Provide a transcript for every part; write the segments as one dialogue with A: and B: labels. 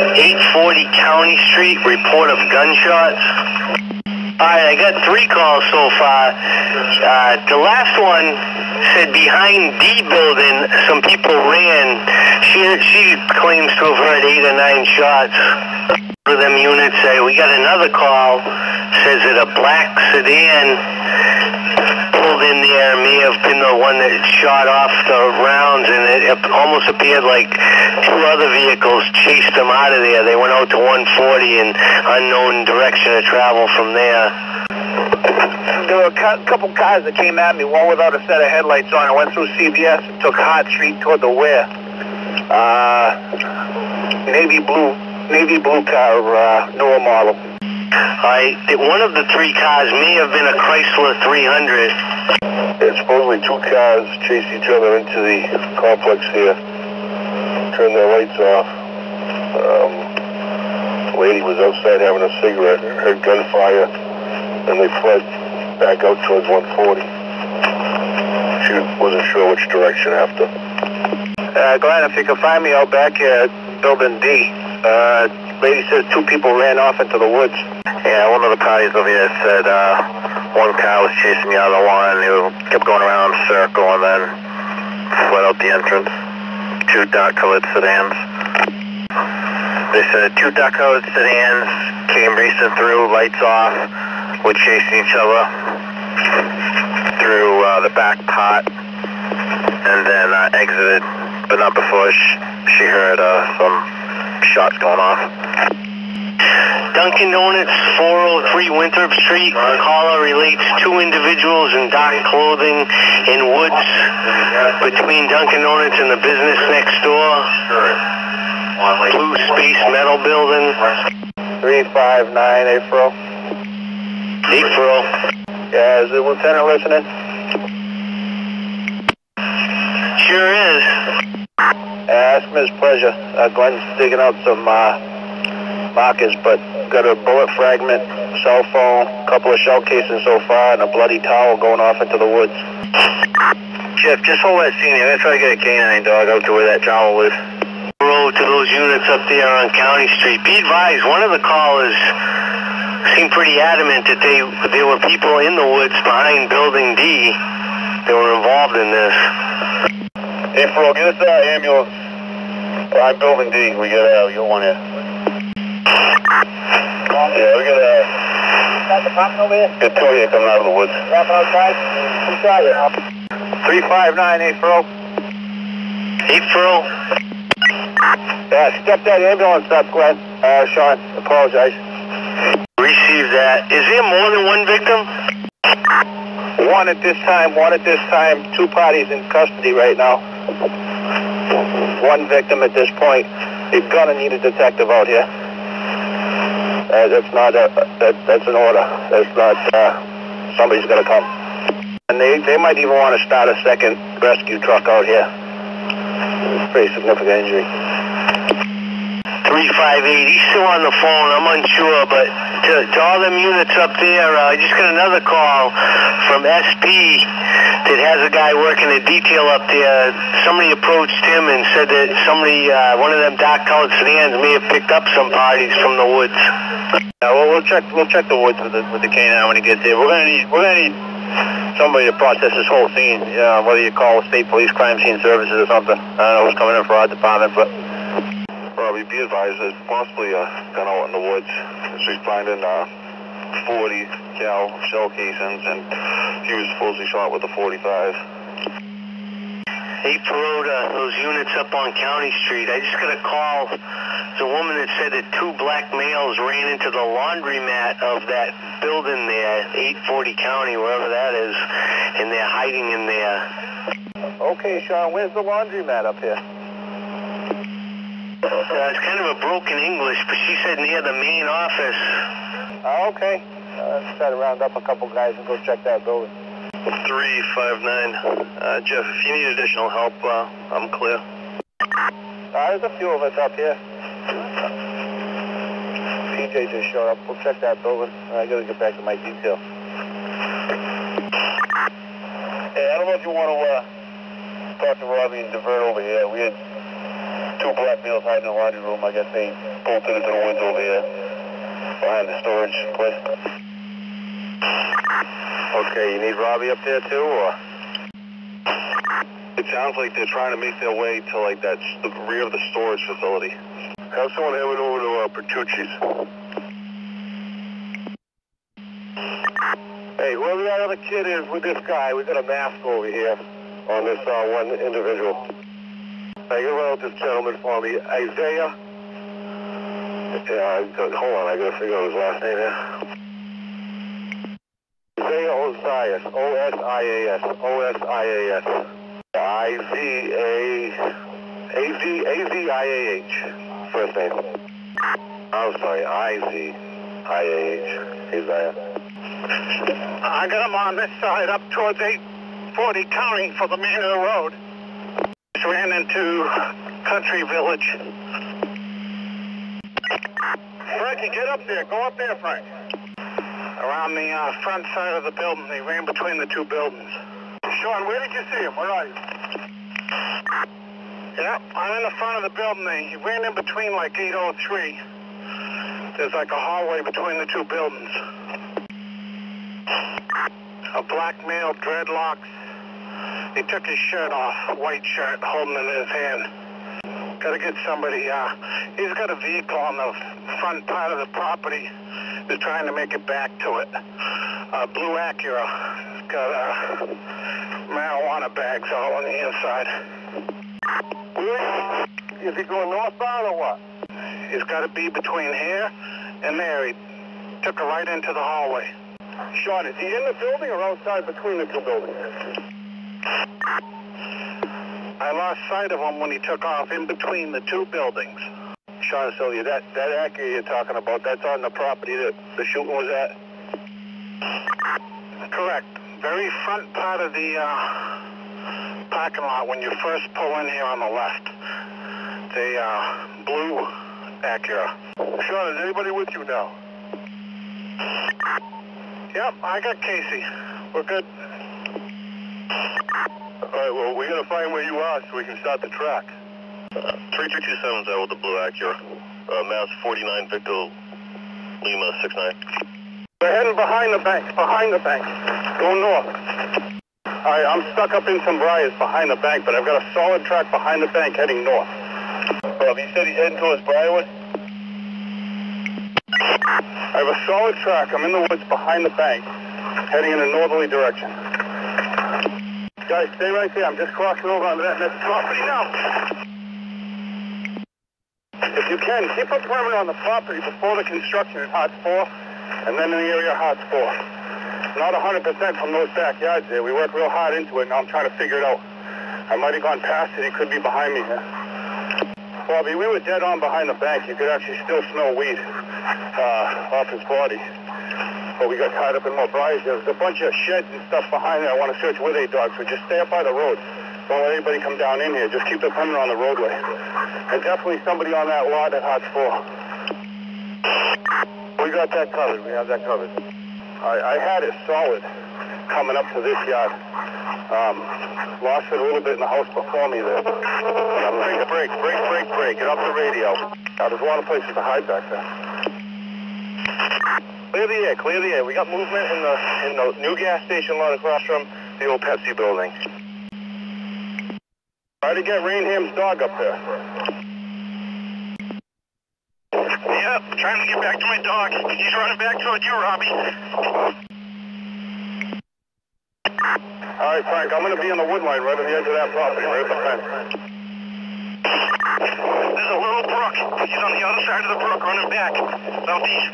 A: 840 County Street, report of gunshots. Alright, I got 3 calls so far. The last one said behind D building, some people ran. She claims to have heard 8 or 9 shots. One of them units say, we got another call, says that a black sedan pulled in there, may have been the one that shot off the rounds, and it almost appeared like 2 other vehicles chased them out of there. They went out to 140 in unknown direction of travel from there.
B: There were a couple cars that came at me, one without a set of headlights on. I went through CVS and took Hart Street toward the Ware. Navy blue car, newer model.
A: Alright, one of the 3 cars may have been a Chrysler 300.
C: It's supposedly 2 cars chased each other into the complex here. Turned their lights off. The lady was outside having a cigarette, heard gunfire, and they fled back out towards 140. She wasn't sure which direction after.
B: Glenn, if you can find me out back here at Building D. Lady says 2 people ran off into the woods.
A: Yeah, one of the parties over here said one car was chasing the other one. He kept going around in a circle and then fled out the entrance. 2 dark-colored sedans. They said 2 dark-colored sedans came racing through, lights off, were chasing each other through the back part, and then exited, but not before she heard some shots going off. Dunkin' Donuts, 403 Winthrop Street. Caller relates 2 individuals in dark clothing in woods between Dunkin' Donuts and the business next door. Blue Space Metal Building.
B: 359 April.
A: April.
B: Yeah, is the lieutenant listening?
A: Sure is.
B: Ask him his pleasure. Glenn's digging out some markers, but got a bullet fragment, cell phone, a couple of shell casings so far, and a bloody towel going off into the woods.
A: Jeff, just hold that scene. I'm going to try to get a canine dog out to where that towel is. Road to those units up there on County Street. Be advised, one of the callers seemed pretty adamant that there were people in the woods behind Building D that were involved in this.
C: Hey, Fro, get us an ambulance. I'm Building D. We got one here. Yeah, we got
B: Got the popping over here?
C: Got 2 here coming out of the woods.
B: Dropping outside? Who's got you? 359 April.
A: April.
B: Step that ambulance up, Glenn. Sean, apologize.
A: Receive that. Is there more than 1 victim?
B: One at this time. 2 parties in custody right now. 1 victim at this point. You're gonna need a detective out here. That's not that's an order. That's not somebody's gonna come. And they might even want to start a second rescue truck out here. Pretty significant injury.
A: 358. He's still on the phone. I'm unsure, but to all them units up there, I just got another call from SP that has a guy working a detail up there. Somebody approached him and said that one of them dark-colored sedans may have picked up some parties from the woods.
B: Well, we'll check the woods with the canine when he gets there. We're gonna need somebody to process this whole scene. Whether you call State Police Crime Scene Services or something. I don't know who's coming in for our department, but.
C: Probably be advised there's possibly a gun out in the woods. So he's finding 40 cal shell casings, and he was supposedly shot with a 45.
A: Hey, Perota, those units up on County Street. I just got a call. There's a woman that said that 2 black males ran into the laundromat of that building there, 840 County, wherever that is, and they're hiding in there.
B: Okay, Sean, where's the laundromat up here?
A: It's kind of a broken English, but she said near the main office.
B: Okay. Let's try to round up a couple guys and go check that building.
C: 359. Jeff, if you need additional help, I'm clear.
B: There's a few of us up here. PJ just showed up. We'll check that building. I gotta get back to my detail. Hey, I don't know if you want to talk to Robbie and divert over here. We had Two black males hiding in the laundry room. I guess they bolted into the woods over here behind the storage place. Okay, you need Robbie up there too, or?
C: It sounds like they're trying to make their way to like the rear of the storage facility.
B: Have someone head over to Bertucci's. Hey, whoever that other kid is with this guy, we got a mask over here on this one individual. Hey, get around with this gentleman for me. Isaiah. Yeah, hold on, I gotta figure out his last name here. Isaiah Osias. O-S-I-A-S. O-S-I-A-S. I-Z-A-Z-I-A-H. First name. I'm sorry, I-Z-I-A-H. Isaiah.
D: I got him on this side up towards 840 County for the main of the road. Just ran into Country Village.
B: Frankie, get up there. Go up there, Frank.
D: Around the front side of the building. They ran between the two buildings.
B: Sean, where did you see him? Where are you?
D: Yep, I'm in the front of the building. He ran in between like 803. There's like a hallway between the two buildings. A black male, dreadlocks. He took his shirt off, white shirt, holding it in his hand. Gotta get somebody, he's got a vehicle on the front part of the property. He's trying to make it back to it. Blue Acura. It's got marijuana bags all on the inside.
B: Is he going northbound or what?
D: He's got to be between here and there. He took a right into the hallway.
B: Sean, is he in the building or outside between the two buildings?
D: I lost sight of him when he took off in between the two buildings.
B: Sean, so that Acura you're talking about, that's on the property that the shooting was at?
D: Correct. Very front part of the parking lot when you first pull in here on the left. The blue Acura.
B: Sean, is anybody with you now?
D: Yep, I got Casey. We're good.
B: All right, well, we got to find where you are so we can start the track.
C: 3227's out with the blue Acura. Mass 49 Victor Lima 69.
B: We're heading behind the bank, Go north. All right, I'm stuck up in some briars behind the bank, but I've got a solid track behind the bank heading north. He said he's heading towards Briarwood? I have a solid track. I'm in the woods behind the bank, heading in a northerly direction. Guys, stay right there. I'm just crossing over onto that next property now. If you can, keep a perimeter on the property before the construction at Hots 4, and then in the area of Hots 4. Not 100% from those backyards there. We worked real hard into it, and I'm trying to figure it out. I might have gone past it. He could be behind me here. Bobby, we were dead on behind the bank. You could actually still smell weed off his body. But we got tied up in more briars. There's a bunch of sheds and stuff behind there. I want to search with a dog, so just stay up by the road. Don't let anybody come down in here. Just keep the perimeter on the roadway. And definitely somebody on that lot at Hots 4. We got that covered. We have that covered. I had it solid coming up to this yard. Lost it a little bit in the house before me there. Break. Get off the radio. There's a lot of places to hide back there. Clear the air. We got movement in the new gas station lot across from the old Pepsi building. Try to get Rainham's dog up there.
D: Yep, trying to get back to my dog. He's running back toward you, Robbie.
B: All right, Frank, I'm going to be on the wood line right on the edge of that property, right at the fence.
D: There's a little brook. He's on the other side of the brook running back, southeast.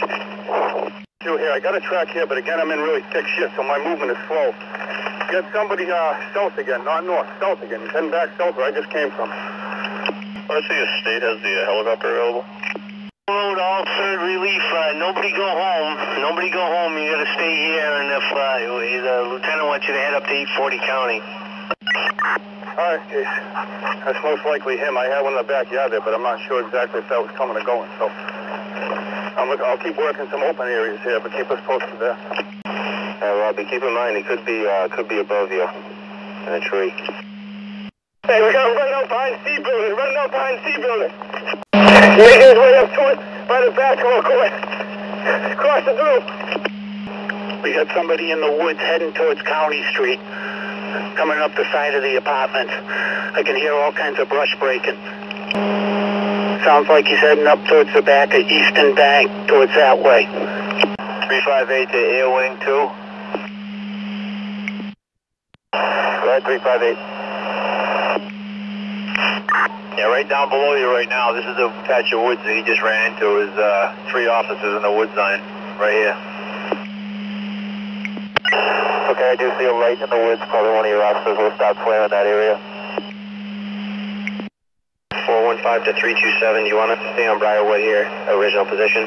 B: Here, I got a track here, but again, I'm in really thick shit, so my movement is slow. Get somebody south again, not north, south again. He's heading back south where I just came from.
C: I see a state has the helicopter available.
A: Road, all third relief. Nobody go home. Nobody go home. You got to stay here, and if the lieutenant wants you to head up to 840 County.
B: All right, Case. That's most likely him. I had one in the backyard there, but I'm not sure exactly if that was coming or going. So I'll keep working some open areas here, but keep us posted there. Robbie, keep in mind he could be above you in a tree. Hey, we got him right out behind C building, running out behind C building. Making his way up to it by the basketball court. Crossing through.
D: We got somebody in the woods heading towards County Street, coming up the side of the apartments. I can hear all kinds of brush breaking. Sounds like he's heading up towards the back of Eastern Bank, towards that way.
B: 358 to Air Wing 2. Right, 358. Yeah, right down below you right now. This is the patch of woods that he just ran into. Is 3 officers in the wood zone right here. Okay, I do see a light in the woods. Probably one of your officers will stop flaring that area. 415 to 327. You want to stay on Briarwood here, original position?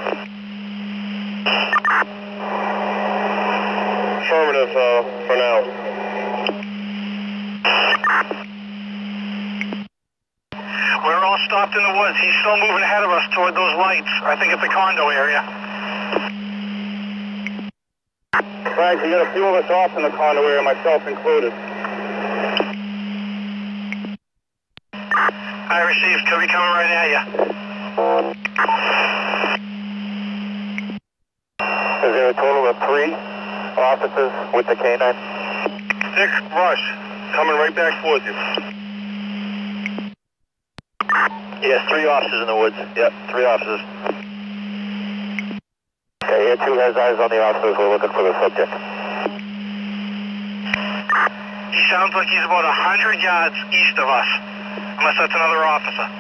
B: Affirmative for now.
D: We're all stopped in the woods. He's still moving ahead of us toward those lights. I think it's a condo area.
B: Frank, you got a few of us off in the condo area, myself included.
D: I received. Could be coming right at you.
B: Is there a total of 3 officers with the K9?
C: 6 rush, coming right back towards you.
B: Yes, 3 officers in the woods. Yep, 3 officers. Okay, here 2 has eyes on the officers. We're looking for the subject.
D: He sounds like he's about 100 yards east of us, unless that's another officer.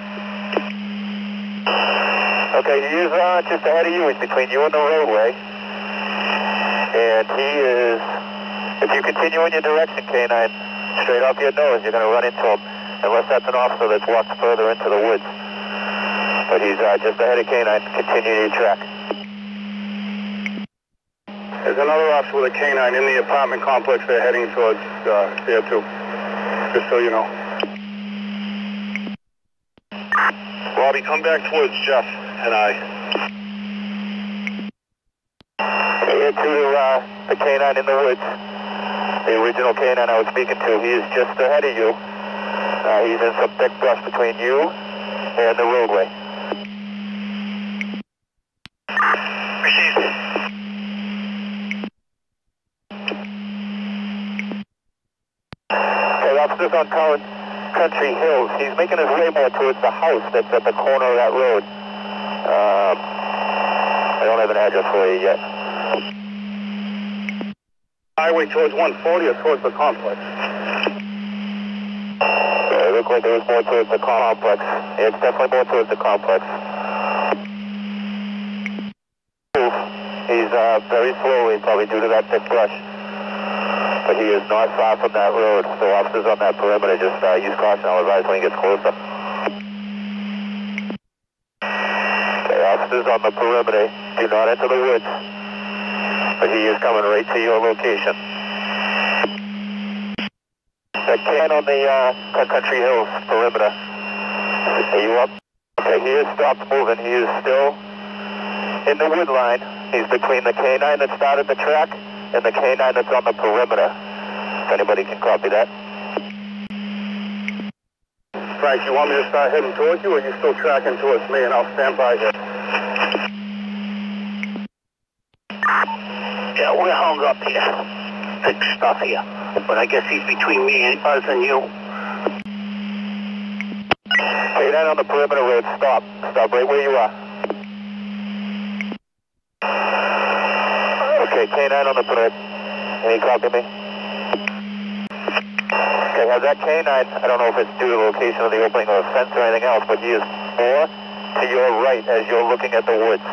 B: Okay, he is just ahead of you. He's between you and the roadway. And he is, if you continue in your direction, K9, straight off your nose, you're going to run into him. Unless that's an officer that's walked further into the woods. But he's just ahead of K9. Continue your track.
C: There's another officer with a K9 in the apartment complex. They're heading towards there too. Just so you know. Bobby, come back towards Jeff and I.
B: Here to the K9 in the woods. The original K9 I was speaking to. He is just ahead of you. He's in some thick brush between you and the roadway.
D: Received.
B: Okay, officers on Taunton Country Hills. He's making his way more towards the house that's at the corner of that road. I don't have an address for you yet.
C: Highway towards 140 or towards the complex?
B: It looked like it was more towards the complex. It's definitely more towards the complex. He's very slowly, probably due to that thick brush. But he is not far from that road. So officers on that perimeter, just use caution. I'll advise when he gets closer. Okay, officers on the perimeter, do not enter the woods. But he is coming right to your location. That can on the Country Hills perimeter. Are you up? Okay, he has stopped moving. He is still in the wood line. He's between the K9 that started the track and the K9 that's on the perimeter. If anybody can copy that.
C: Frank, you want me to start heading towards you, or are you still tracking towards me, and I'll stand by here?
D: Yeah, we're hung up here. Big stuff here. But I guess he's between me and us and you.
B: K9 on the perimeter road, stop. Stop right where you are. Okay, K9 on the perimeter. Can you copy me? Okay, have that K9, I don't know if it's due to the location of the opening of the fence or anything else, but he is more to your right as you're looking at the woods.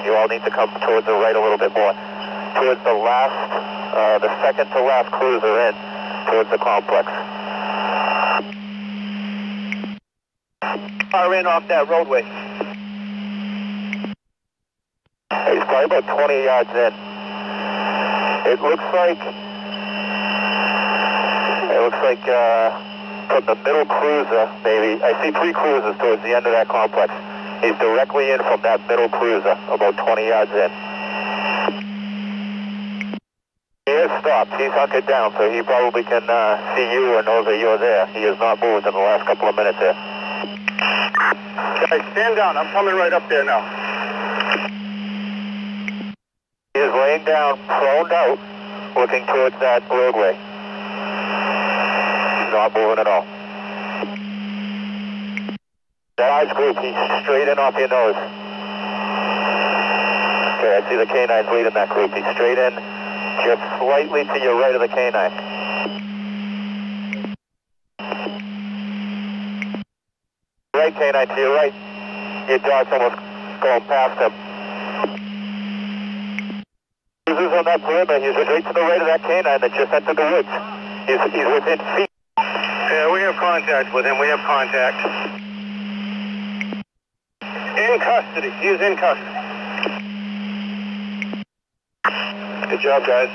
B: You all need to come towards the right a little bit more. Towards the last, the second to last cruiser in, towards the complex. Far in off that roadway. He's probably about 20 yards in. It looks like from the middle cruiser, maybe. I see 3 cruisers towards the end of that complex. He's directly in from that middle cruiser, about 20 yards in. He is stopped. He's hunkered down, so he probably can see you or knows that you're there. He has not moved in the last couple of minutes here.
C: Guys, stand down. I'm coming right up there now.
B: He is laying down, prone out, looking towards that roadway. He's not moving at all. That eyes group, he's straight in off your nose. Okay, I see the canines leading that group. He's straight in, just slightly to your right of the canine. Right canine to your right. Your dog's almost going past him. Who's on that perimeter? He's right to the right of that canine that just entered the woods. He's within feet.
C: Yeah, we have contact with him. We have contact. In custody. He is in custody. Good job, guys.